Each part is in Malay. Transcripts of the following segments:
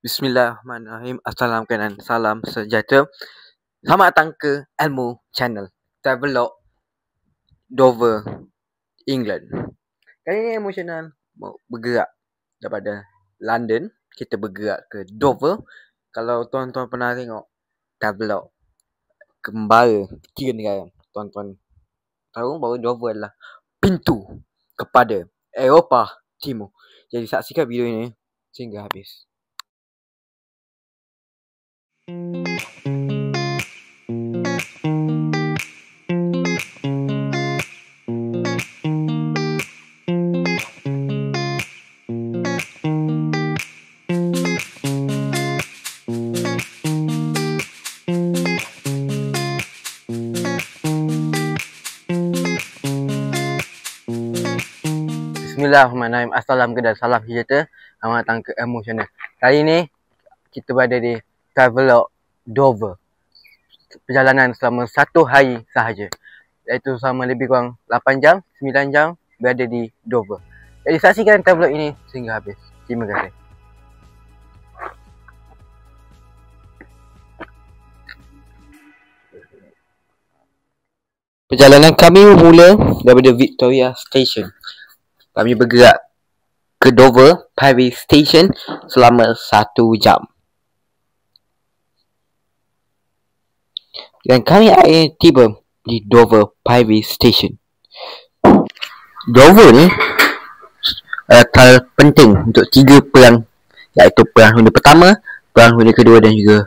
Bismillahirrahmanirrahim. Assalamualaikum, salam sejahtera. Selamat datang ke Ilmu Channel Travelog Dover, England. Kali ni Ilmu Channel mau bergerak daripada London, kita bergerak ke Dover. Kalau tuan-tuan pernah tengok Travelog Kembara Tiga Negara, tuan-tuan tahu bahawa Dover adalah pintu kepada Eropah Timur. Jadi saksikan video ini sehingga habis. Bismillahirrahmanirrahim. Assalamualaikum dan salam sejahtera. Selamat datang ke Ilmu Channel. Kali ni kita berada di Travelog Dover. Perjalanan selama 1 hari sahaja, iaitu selama lebih kurang 8 jam, 9 jam berada di Dover. Jadi saksikan Travelog ini sehingga habis. Terima kasih. Perjalanan kami bermula daripada Victoria Station. Kami bergerak ke Dover Paris Station selama 1 jam. Dan kami akhirnya tiba di Dover Paris Station. Dover ni adalah penting untuk 3 perang, iaitu Perang Dunia Pertama, Perang Dunia Kedua dan juga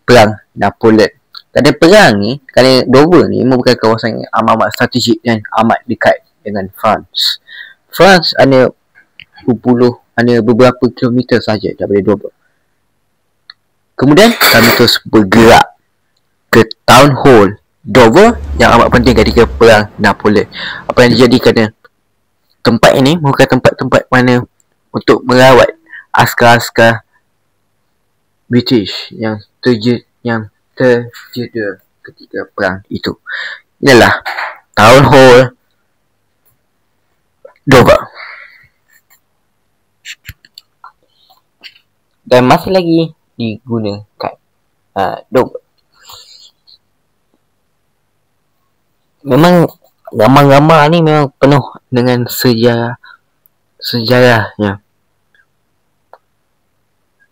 Perang Napoleon. Kerana perang ni, kerana Dover ni merupakan kawasan yang amat strategik dan amat dekat dengan France. France hanya beberapa kilometer sahaja daripada Dover. Kemudian kami terus bergerak ke Town Hall Dover yang amat penting ketika Perang Napoleon. Apa yang terjadi kerana tempat ini merupakan tempat-tempat mana untuk merawat askar-askar British yang terjedah ketika perang itu. Inilah Town Hall Dover. Dan masih lagi digunakan Dover. Memang gambar-gambar ni memang penuh dengan sejarahnya.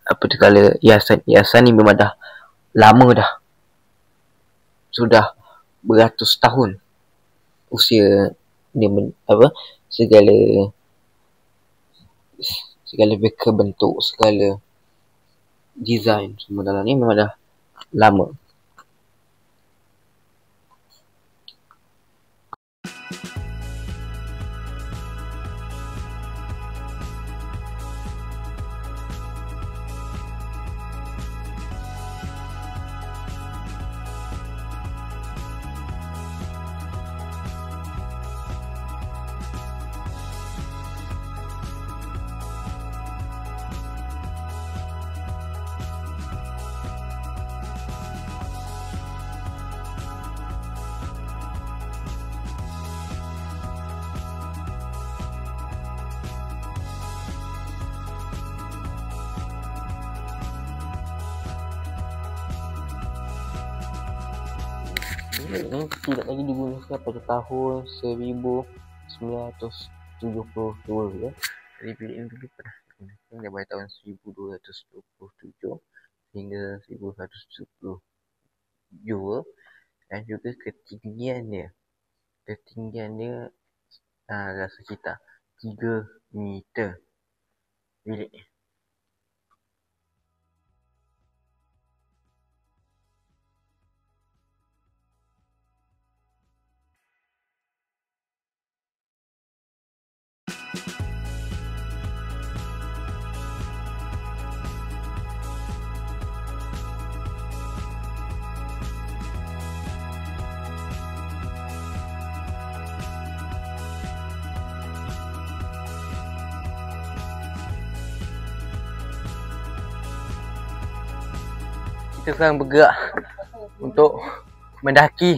Apa tu kala hiasan ni memang dah lama dah. Sudah beratus tahun usia dia segala beka bentuk, segala design semua dalam ni memang dah lama. Ini tidak lagi digunakan pada tahun 1972 ya. Jadi bilik ini dulu pernah digunakan daripada tahun 1227 hingga 1172 dan juga ketinggian dia adalah sekitar 3 meter bilik ni. Kita sekarang bergerak untuk mendaki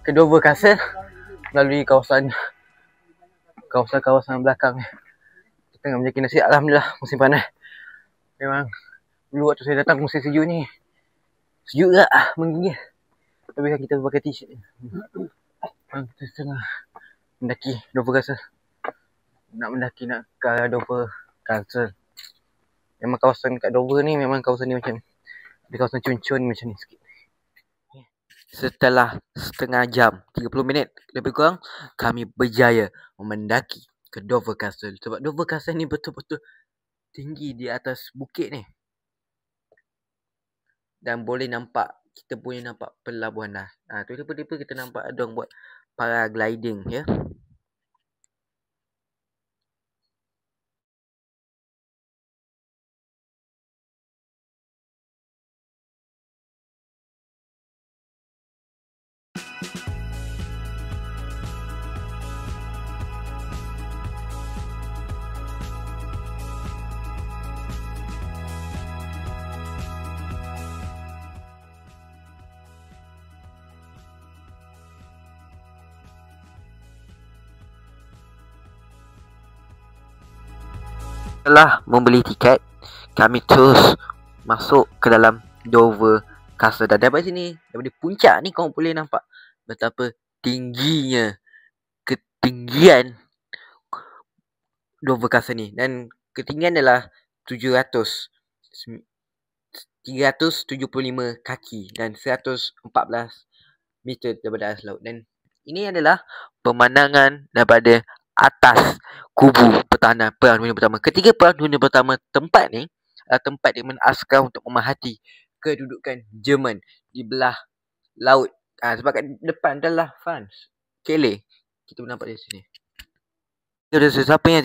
ke Dover Castle melalui kawasan belakang. Kita tengah menjadi nasi. Alhamdulillah musim panas. Memang dulu waktu saya datang musim sejuk ni, sejuk tak menggigil. Tapi kan kita pakai t-shirt. Kita tengah mendaki Dover Castle. Nak ke Dover Castle. Memang kawasan kat Dover ni, memang kawasan ni macam ada kawasan cun-cun macam ni sikit. Setelah setengah jam, 30 minit lebih kurang, kami berjaya mendaki ke Dover Castle. Sebab Dover Castle ni betul-betul tinggi di atas bukit ni. Dan boleh nampak, kita boleh nampak pelabuhan dah. Tiba-tiba kita nampak ada orang buat paragliding ya. Setelah membeli tiket, kami terus masuk ke dalam Dover Castle. Dan daripada sini, daripada puncak ni, korang boleh nampak betapa tingginya ketinggian Dover Castle ni. Dan ketinggian adalah 375 kaki dan 114 meter daripada atas laut. Dan ini adalah pemandangan daripada atas kubu pertahanan Perang Dunia Pertama. Ketika Perang Dunia Pertama, tempat ni adalah tempat di mana askar untuk memerhati kedudukan Jerman di belah laut. Sebab kat depan adalah France, Calais. Kita boleh nampak di sini. Jadi sesiapa yang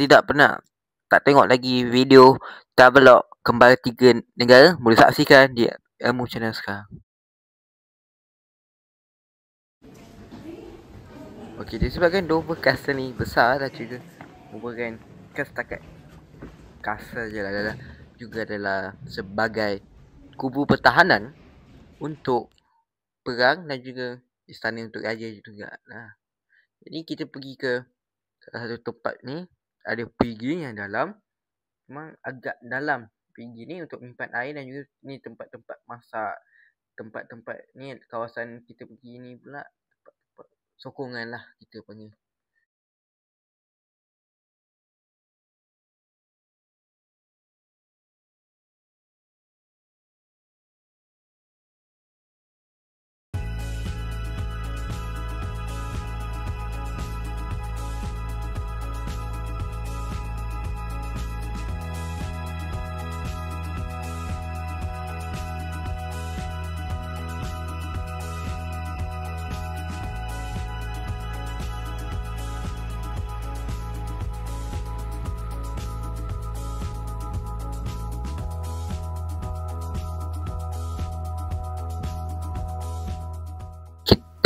tak tengok lagi video Travelog Kembali 3 Negara, boleh saksikan di Ilmu Channel sekarang. Okey, disebabkan Dover Castle ni besar dah juga, bukan setakat castle je lah, juga adalah sebagai kubu pertahanan untuk perang dan juga istana untuk raja juga lah. Jadi kita pergi ke salah satu tempat ni, ada perigi yang dalam, memang agak dalam perigi ni untuk menyimpan air, dan juga ni tempat-tempat masak, tempat-tempat ni kawasan kita pergi ni pula sokongan lah kita panggil.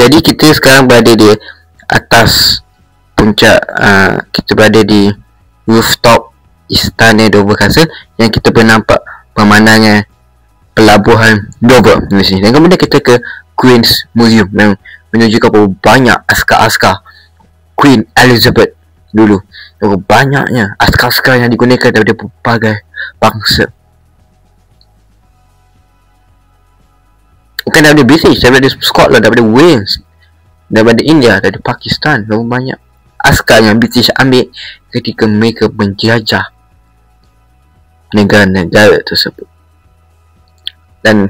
Jadi kita sekarang berada di atas puncak, kita berada di rooftop Istana Dover Castle, yang kita boleh nampak pemandangan pelabuhan Dover di sini. Dan kemudian kita ke Queen's Museum yang menunjukkan berapa banyak askar-askar Queen Elizabeth dulu. Berapa banyaknya askar-askar yang digunakan daripada berbagai bangsa. Bukan daripada British, daripada Scotland, daripada Wales, daripada India, daripada Pakistan. Berapa banyak askar yang British ambil ketika mereka menjajah negara-negara tersebut. Dan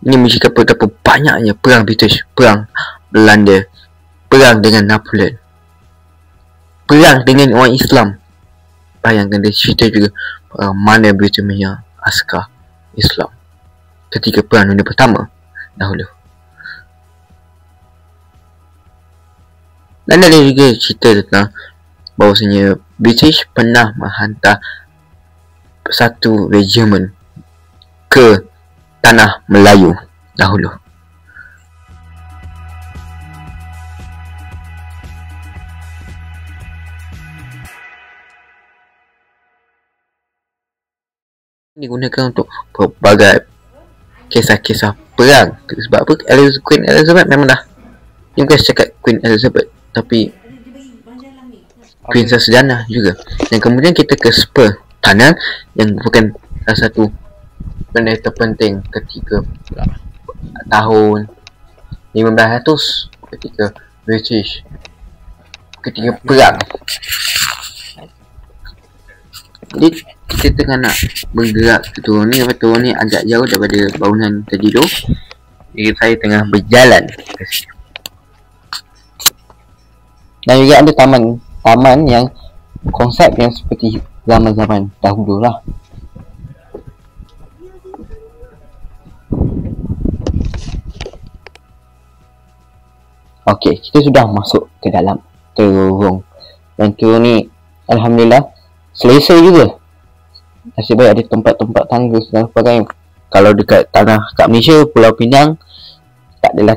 ini menunjukkan betapa banyaknya perang British, perang Belanda, perang dengan Napoleon, perang dengan orang Islam. Bayangkan dia cerita juga mana British punya askar Islam ketika Perang Dunia Pertama dahulu. Dan ada juga cerita tentang bahawasanya British pernah menghantar satu regimen ke tanah Melayu dahulu. Digunakan untuk pelbagai kisah-kisah perang. Sebab apa? Queen Elizabeth memang dah, dia bukan cakap Queen Elizabeth, tapi Princess Diana juga. Dan kemudian kita ke Spur Tunnel yang merupakan salah satu benda terpenting ketika tahun 1500 ketika British ketika perang. Jadi kita tengah nak bergerak ke turun ni. Turun ni agak jauh daripada bangunan tadi tu. Jadi saya tengah berjalan ke situ. Dan juga ada taman yang konsep yang seperti zaman-zaman dahulu lah. Okey, kita sudah masuk ke dalam terowong. Dan terowong ni alhamdulillah selesa juga. Nasib baik ada tempat-tempat tangga dan sebagainya. Kalau dekat tanah kat Malaysia, Pulau Pinang, tak adalah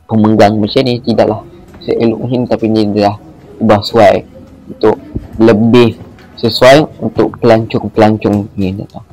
pemenggang macam ni. Tidaklah seelok macam ni, tapi ni adalah ubah suai untuk lebih sesuai untuk pelancong-pelancong ni datang.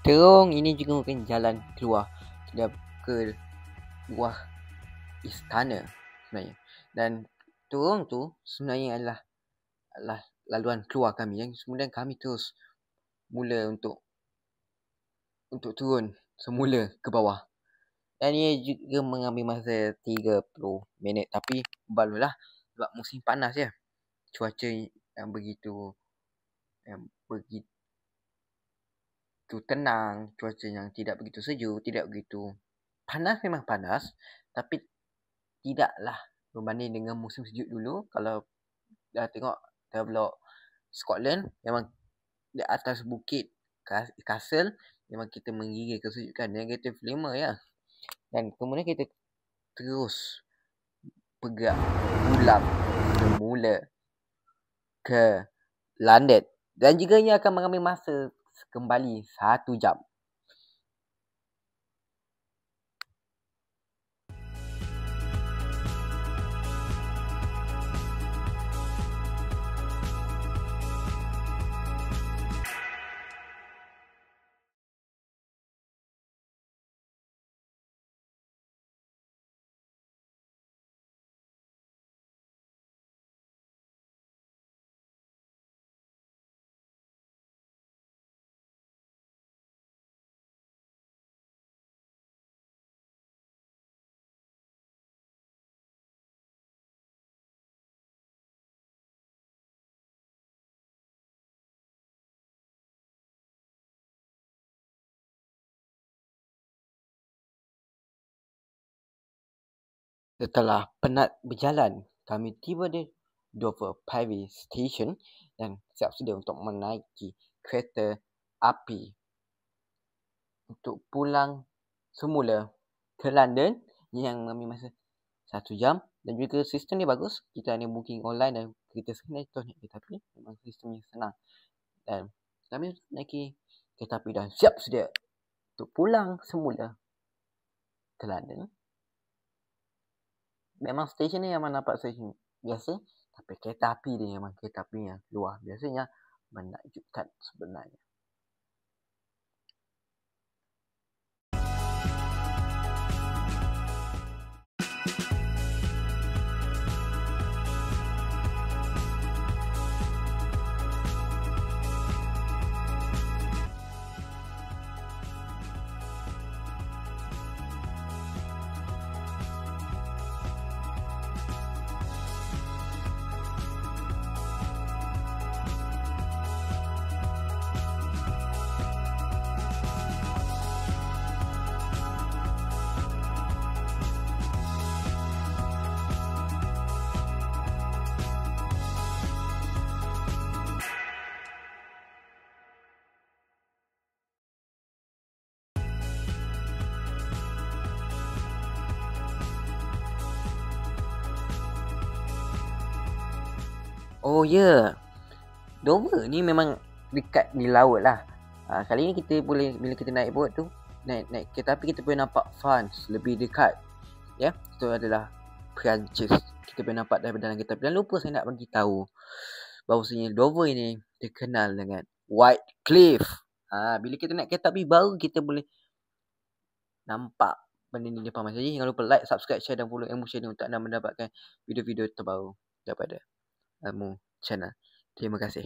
Terowong ini juga mungkin jalan keluar ke buah istana sebenarnya. Dan terowong tu sebenarnya adalah laluan keluar kami, yang kemudian kami terus mula untuk turun semula ke bawah. Dan ia juga mengambil masa 30 minit, tapi barulah sebab musim panas ya. cuaca yang begitu tenang, cuaca yang tidak begitu sejuk, tidak begitu panas, memang panas, tapi tidaklah berbanding dengan musim sejuk dulu. Kalau dah tengok Travelodge Scotland, memang di atas bukit Castle, memang kita menggigil kesejukan -5 ya. Dan kemudian kita terus bergerak pulang semula ke London, dan juga ia akan mengambil masa kembali 1 jam. Setelah penat berjalan, kami tiba di Dover Private Station dan siap sedia untuk menaiki kereta api untuk pulang semula ke London yang mengambil masa 1 jam. Dan juga sistem ni bagus. Kita hanya booking online dan kita sebenarnya terus naik kereta api. Memang sistemnya senang. Dan kami naiki kereta api dan siap sedia untuk pulang semula ke London. Memang stesen ni memang nampak stesen biasa, tapi kereta api dia memang kereta api yang luar biasanya menakjubkan sebenarnya. Oh ya, Dover ni memang dekat di laut lah. Kali ni kita boleh, bila kita naik boat tu, naik kereta api, kita boleh nampak France lebih dekat. Ya, itu adalah Perancis. Kita boleh nampak daripada dalam kereta api. Dan lupa saya nak bagi tahu bahawasanya Dover ini terkenal dengan White Cliff. Bila kita naik kereta api baru kita boleh nampak benda ni depan mata. Jadi jangan lupa like, subscribe, share dan follow Elmu Channel untuk anda mendapatkan video-video terbaru daripada Elmu Channel. Terima kasih.